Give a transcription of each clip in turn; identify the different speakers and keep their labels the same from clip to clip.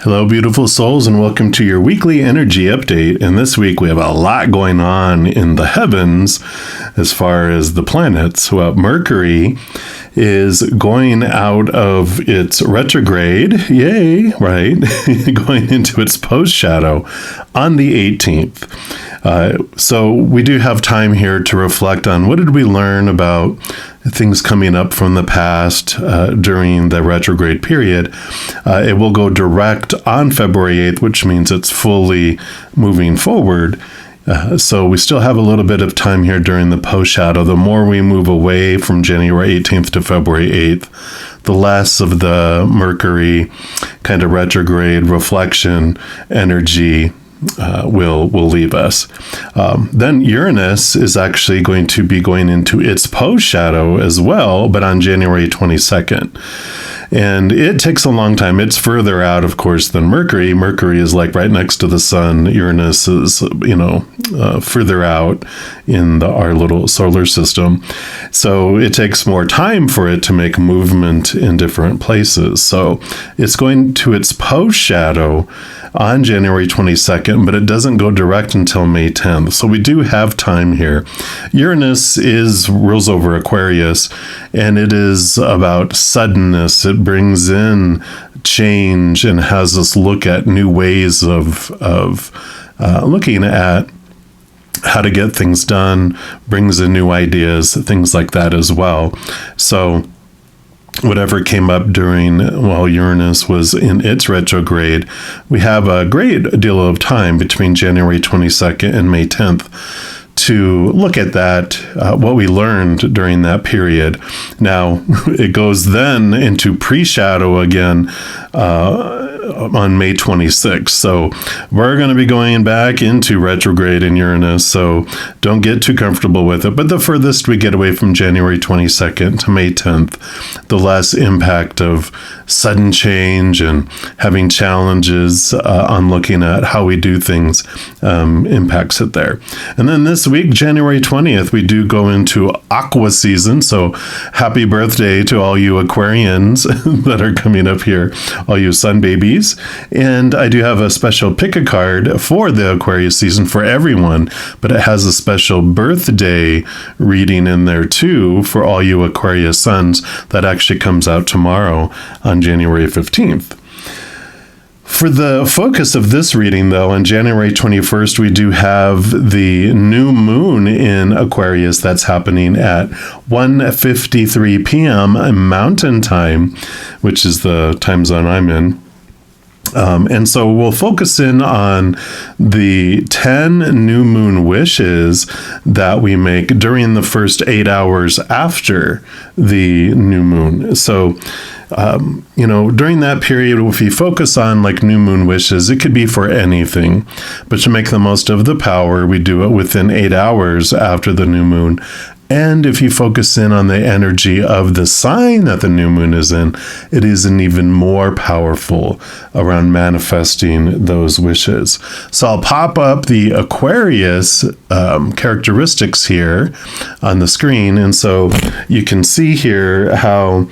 Speaker 1: Hello, beautiful souls, and welcome to your weekly energy update. And this week we have a lot going on in the heavens as far as the planets. Well, Mercury is going out of its retrograde, yay, right? Going into its post-shadow on the 18th. So we do have time here to reflect on what did we learn about things coming up from the past during the retrograde period. It will go direct on February 8th, which means it's fully moving forward. So we still have a little bit of time here during the post-shadow. The more we move away from January 18th to February 8th, the less of the Mercury kind of retrograde reflection energy will leave us. Then Uranus is actually going to be going into its post-shadow as well, but on January 22nd. And it takes a long time. It's further out, of course, than Mercury. Mercury is like right next to the sun. Uranus is, further out in our little solar system. So it takes more time for it to make movement in different places. So it's going to its post-shadow on January 22nd, but it doesn't go direct until May 10th. So we do have time here. Uranus rules over Aquarius, and it is about suddenness. It brings in change and has us look at new ways of looking at how to get things done, brings in new ideas, things like that as well. So whatever came up while Uranus was in its retrograde, we have a great deal of time between January 22nd and May 10th to look at that, what we learned during that period. Now, it goes then into pre-shadow again on May 26th. So we're going to be going back into retrograde in Uranus, so don't get too comfortable with it. But the furthest we get away from January 22nd to May 10th, the less impact of sudden change and having challenges on looking at how we do things impacts it there. And then this week, January 20th, we do go into Aqua season. So happy birthday to all you Aquarians that are coming up here, all you sun babies. And I do have a special pick a card for the Aquarius season for everyone, but it has a special birthday reading in there too for all you Aquarius suns. That actually comes out tomorrow on January 15th. For the focus of this reading, though, on January 21st, we do have the new moon in Aquarius that's happening at 1:53 p.m. Mountain Time, which is the time zone I'm in. And so we'll focus in on the 10 new moon wishes that we make during the first 8 hours after the new moon. So, during that period, if you focus on like new moon wishes, it could be for anything. But to make the most of the power, we do it within 8 hours after the new moon. And if you focus in on the energy of the sign that the new moon is in, it is an even more powerful around manifesting those wishes. So I'll pop up the Aquarius characteristics here on the screen. And so you can see here how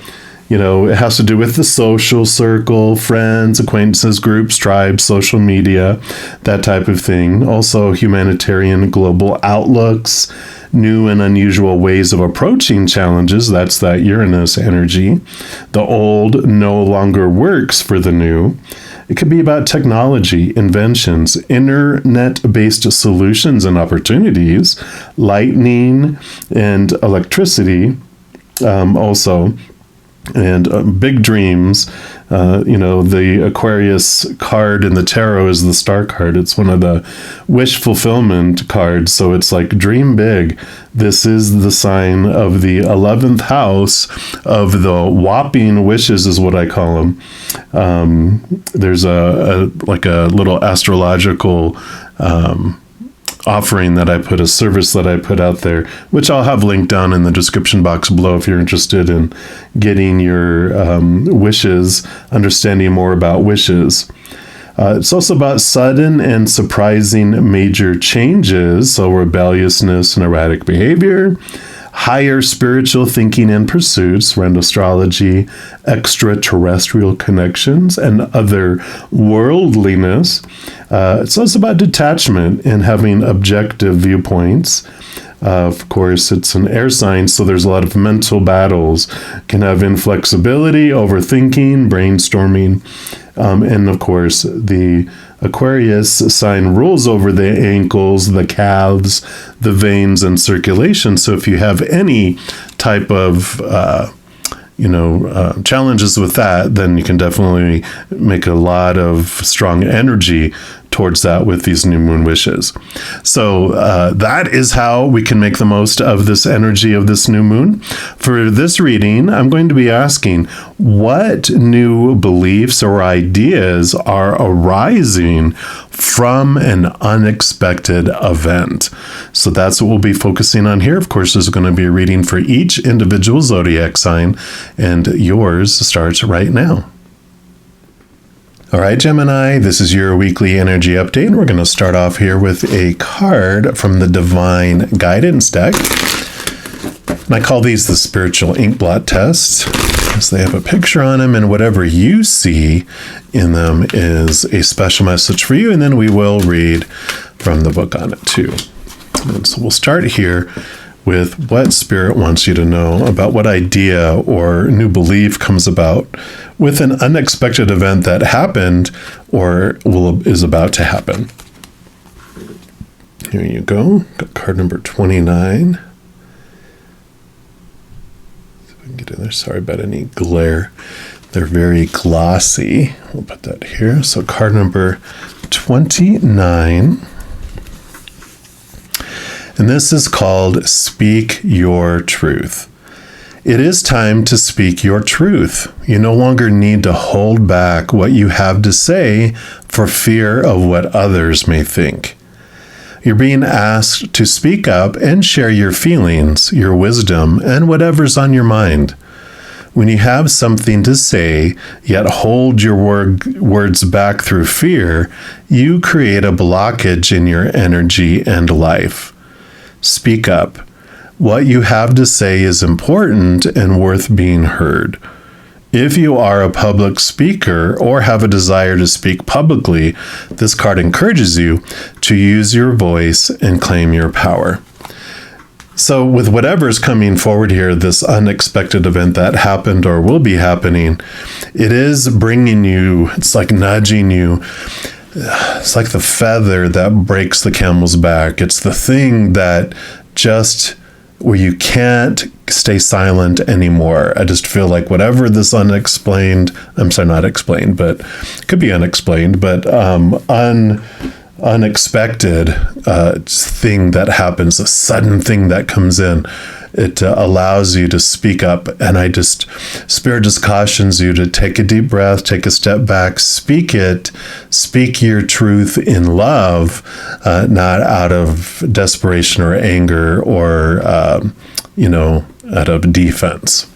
Speaker 1: it has to do with the social circle, friends, acquaintances, groups, tribes, social media, that type of thing. Also humanitarian global outlooks, new and unusual ways of approaching challenges. That's that Uranus energy. The old no longer works for the new. It could be about technology, inventions, internet-based solutions and opportunities, lightning and electricity also. And big dreams. The Aquarius card in the tarot is the star card. It's one of the wish fulfillment cards. So it's like dream big. This is the sign of the 11th house of the whopping wishes is what I call them. There's a little astrological offering a service that I put out there, which I'll have linked down in the description box below if you're interested in getting your wishes, understanding more about wishes. It's also about sudden and surprising major changes, so rebelliousness and erratic behavior, higher spiritual thinking and pursuits around astrology, extraterrestrial connections, and other worldliness. So it's about detachment and having objective viewpoints. Of course, it's an air sign, so there's a lot of mental battles. Can have inflexibility, overthinking, brainstorming, and of course, the Aquarius sign rules over the ankles, the calves, the veins, and circulation. So if you have any type of challenges with that, then you can definitely make a lot of strong energy towards that with these new moon wishes. So that is how we can make the most of this energy of this new moon. For this reading, I'm going to be asking, what new beliefs or ideas are arising from an unexpected event? So that's what we'll be focusing on here. Of course, there's going to be a reading for each individual zodiac sign, and yours starts right now. All right, Gemini, this is your weekly energy update. We're going to start off here with a card from the Divine Guidance deck. And I call these the spiritual ink blot tests, because they have a picture on them, and whatever you see in them is a special message for you. And then we will read from the book on it too. And so we'll start here with what Spirit wants you to know about what idea or new belief comes about with an unexpected event that happened or is about to happen. Here you go. Got card number 29. See if we can get in there. Sorry about any glare. They're very glossy. We'll put that here. So card number 29. And this is called Speak Your Truth. It is time to speak your truth. You no longer need to hold back what you have to say for fear of what others may think. You're being asked to speak up and share your feelings, your wisdom, and whatever's on your mind. When you have something to say, yet hold your words back through fear, you create a blockage in your energy and life. Speak up. What you have to say is important and worth being heard. If you are a public speaker or have a desire to speak publicly, this card encourages you to use your voice and claim your power. So with whatever's coming forward here, this unexpected event that happened or will be happening, it is bringing you, it's like nudging you. It's like the feather that breaks the camel's back. It's the thing that just where you can't stay silent anymore. I just feel like whatever this unexplained, I'm sorry, not explained, but could be unexplained, but unexpected thing that happens, a sudden thing that comes in, it allows you to speak up. And Spirit just cautions you to take a deep breath, take a step back, speak your truth in love, not out of desperation or anger or, out of defense.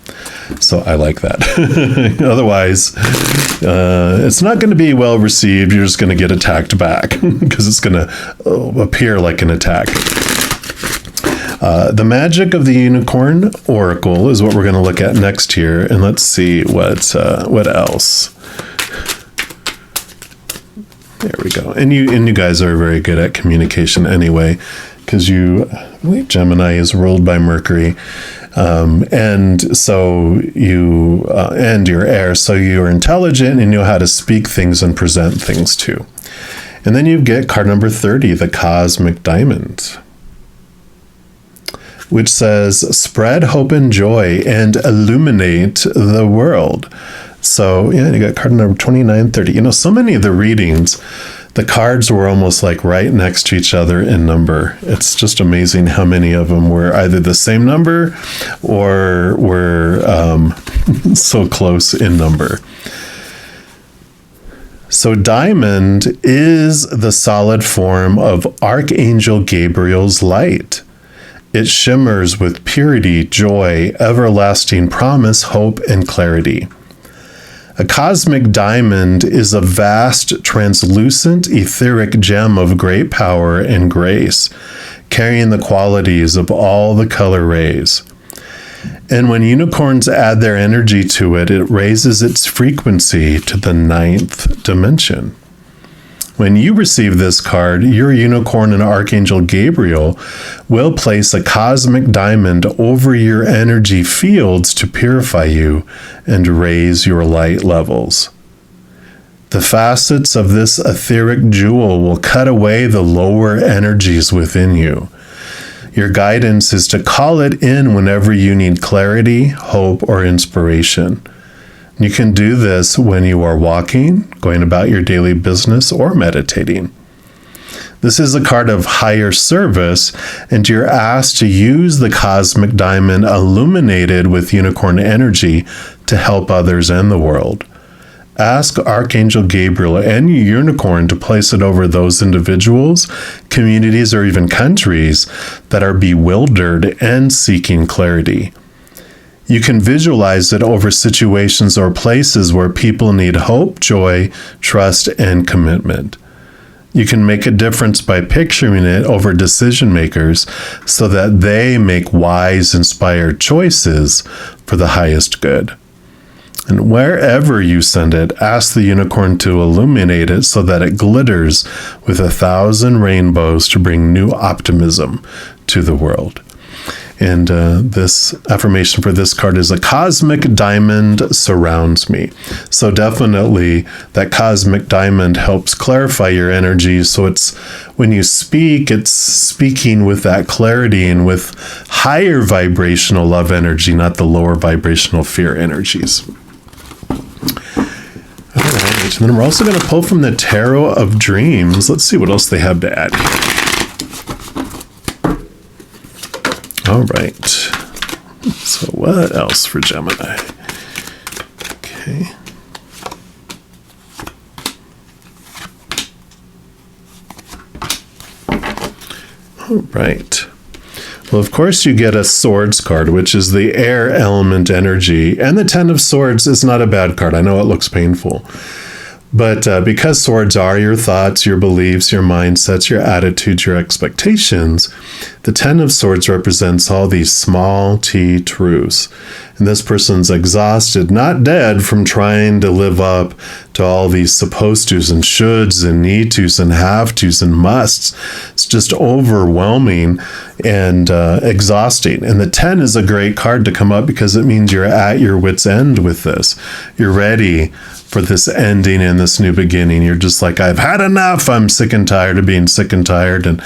Speaker 1: So I like that. Otherwise, it's not going to be well received. You're just going to get attacked back because it's going to appear like an attack. The magic of the unicorn oracle is what we're going to look at next here, and let's see what else. There we go. And you guys are very good at communication anyway, because I believe Gemini is ruled by Mercury, and so you and your air, so you're intelligent and know how to speak things and present things too. And then you get card number 30, the Cosmic Diamond, which says, spread hope and joy and illuminate the world. So, yeah, you got card number 29, 30. So many of the readings, the cards were almost like right next to each other in number. It's just amazing how many of them were either the same number or were so close in number. So diamond is the solid form of Archangel Gabriel's light. It shimmers with purity, joy, everlasting promise, hope, and clarity. A cosmic diamond is a vast, translucent, etheric gem of great power and grace, carrying the qualities of all the color rays. And when unicorns add their energy to it, it raises its frequency to the 9th dimension. When you receive this card, your unicorn and Archangel Gabriel will place a cosmic diamond over your energy fields to purify you and raise your light levels. The facets of this etheric jewel will cut away the lower energies within you. Your guidance is to call it in whenever you need clarity, hope, or inspiration. You can do this when you are walking, going about your daily business, or meditating. This is a card of higher service, and you're asked to use the cosmic diamond illuminated with unicorn energy to help others and the world. Ask Archangel Gabriel and your unicorn to place it over those individuals, communities, or even countries that are bewildered and seeking clarity. You can visualize it over situations or places where people need hope, joy, trust, and commitment. You can make a difference by picturing it over decision makers so that they make wise, inspired choices for the highest good. And wherever you send it, ask the unicorn to illuminate it so that it glitters with 1,000 rainbows to bring new optimism to the world. And this affirmation for this card is: a cosmic diamond surrounds me. So definitely that cosmic diamond helps clarify your energy. So it's when you speak, it's speaking with that clarity and with higher vibrational love energy, not the lower vibrational fear energies. All right, and then we're also going to pull from the Tarot of Dreams. Let's see what else they have to add here. All right. So what else for Gemini? Okay. All right. Well, of course, you get a Swords card, which is the air element energy. And the Ten of Swords is not a bad card. I know it looks painful. But because swords are your thoughts, your beliefs, your mindsets, your attitudes, your expectations, the Ten of Swords represents all these small t truths. And this person's exhausted, not dead, from trying to live up to all these supposed tos and shoulds and need tos and have tos and musts. It's just overwhelming and exhausting. And the 10 is a great card to come up because it means you're at your wit's end with this. You're ready for this ending and this new beginning. You're just like, I've had enough. I'm sick and tired of being sick and tired and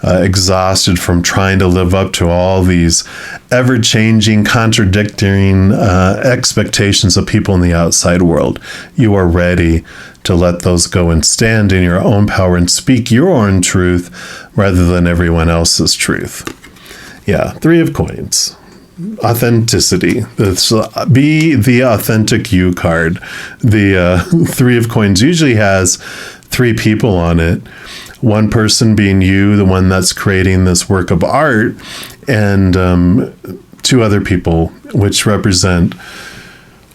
Speaker 1: exhausted from trying to live up to all these ever-changing, contradicting expectations of people in the outside world. You are ready to let those go and stand in your own power and speak your own truth rather than everyone else's truth. Yeah, Three of Coins. Authenticity. Be the authentic you card. The Three of Coins usually has three people on it. One person being you, the one that's creating this work of art, and two other people, which represent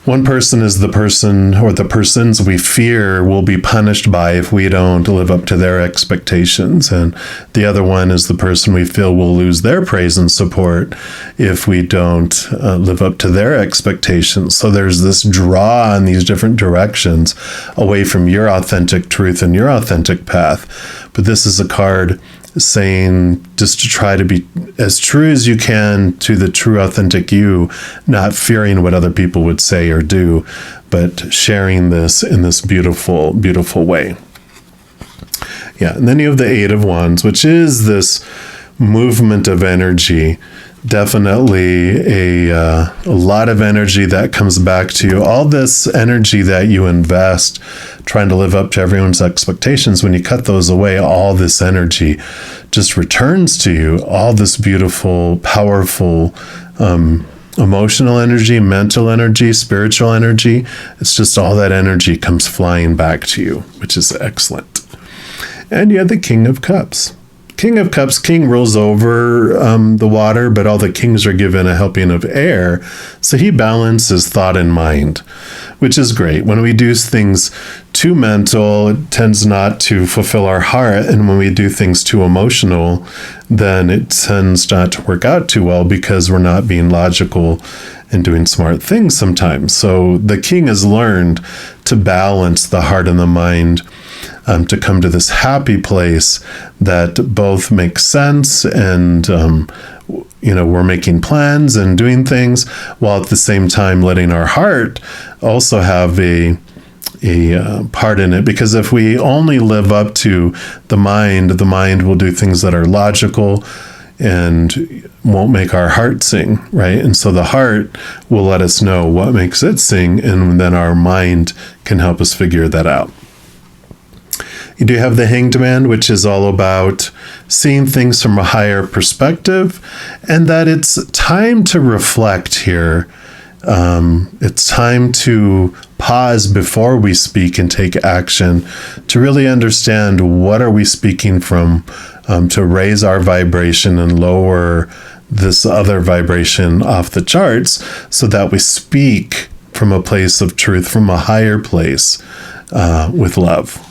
Speaker 1: one person is the person or the persons we fear will be punished by if we don't live up to their expectations. And the other one is the person we feel will lose their praise and support if we don't live up to their expectations. So there's this draw in these different directions away from your authentic truth and your authentic path. But this is a card saying just to try to be as true as you can to the true authentic you, not fearing what other people would say or do, but sharing this in this beautiful, beautiful way. Yeah, and then you have the Eight of Wands, which is this movement of energy. Definitely a lot of energy that comes back to you. All this energy that you invest trying to live up to everyone's expectations, when you cut those away, all this energy just returns to you. All this beautiful, powerful, emotional energy, mental energy, spiritual energy. It's just all that energy comes flying back to you, which is excellent. And you have the King of Cups. King of Cups, king rules over the water, but all the kings are given a helping of air. So he balances thought and mind, which is great. When we do things too mental, it tends not to fulfill our heart. And when we do things too emotional, then it tends not to work out too well because we're not being logical and doing smart things sometimes. So the king has learned to balance the heart and the mind, to come to this happy place that both makes sense and, we're making plans and doing things while at the same time letting our heart also have a part in it. Because if we only live up to the mind will do things that are logical and won't make our heart sing, right? And so the heart will let us know what makes it sing, and then our mind can help us figure that out. You do have the Hanged Man, which is all about seeing things from a higher perspective, and that it's time to reflect here. It's time to pause before we speak and take action to really understand what are we speaking from, to raise our vibration and lower this other vibration off the charts so that we speak from a place of truth, from a higher place, with love.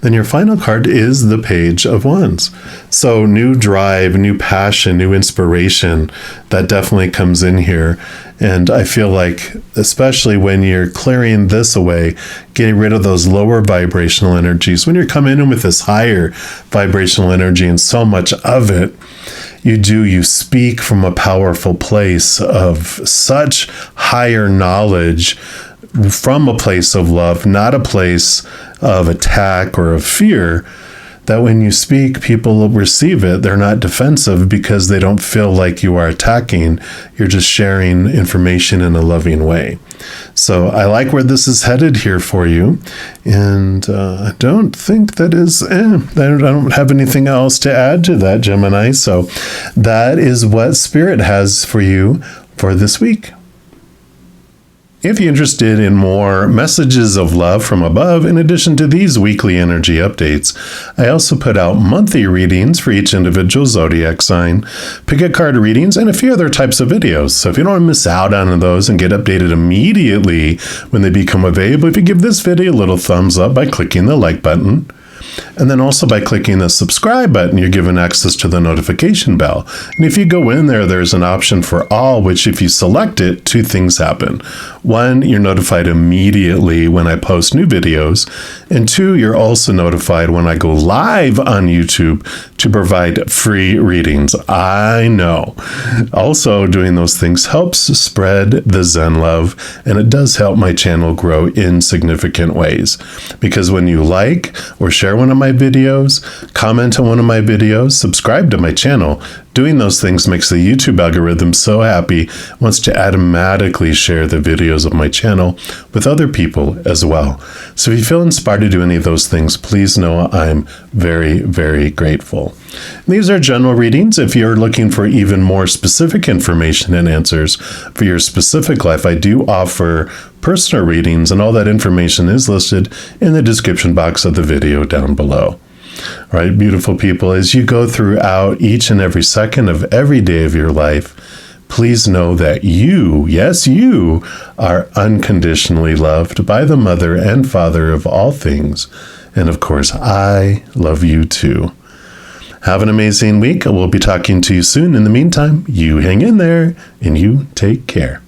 Speaker 1: Then your final card is the Page of Wands. So new drive, new passion, new inspiration, that definitely comes in here. And I feel like, especially when you're clearing this away, getting rid of those lower vibrational energies, when you're coming in with this higher vibrational energy and so much of it, you speak from a powerful place of such higher knowledge, from a place of love, not a place of attack or of fear, that when you speak, people will receive it. They're not defensive because they don't feel like you are attacking. You're just sharing information in a loving way. So I like where this is headed here for you. And I don't think that is, I don't have anything else to add to that, Gemini. So that is what Spirit has for you for this week. If you're interested in more messages of love from above, in addition to these weekly energy updates, I also put out monthly readings for each individual zodiac sign, pick-a card readings, and a few other types of videos. So if you don't want to miss out on those and get updated immediately when they become available, if you give this video a little thumbs up by clicking the like button, and then also by clicking the subscribe button, you're given access to the notification bell. And if you go in there, there's an option for all, which if you select it, two things happen. One, you're notified immediately when I post new videos. And two, you're also notified when I go live on YouTube to provide free readings. I know. Also, doing those things helps spread the Zen love, and it does help my channel grow in significant ways. Because when you like or share one of my videos, comment on one of my videos, subscribe to my channel, doing those things makes the YouTube algorithm so happy, wants to automatically share the videos of my channel with other people as well. So if you feel inspired to do any of those things, please know I'm very, very grateful. These are general readings. If you're looking for even more specific information and answers for your specific life, I do offer personal readings, and all that information is listed in the description box of the video down below. All right, beautiful people, as you go throughout each and every second of every day of your life, please know that you, yes, you, are unconditionally loved by the Mother and Father of all things. And of course, I love you too. Have an amazing week. We'll be talking to you soon. In the meantime, you hang in there and you take care.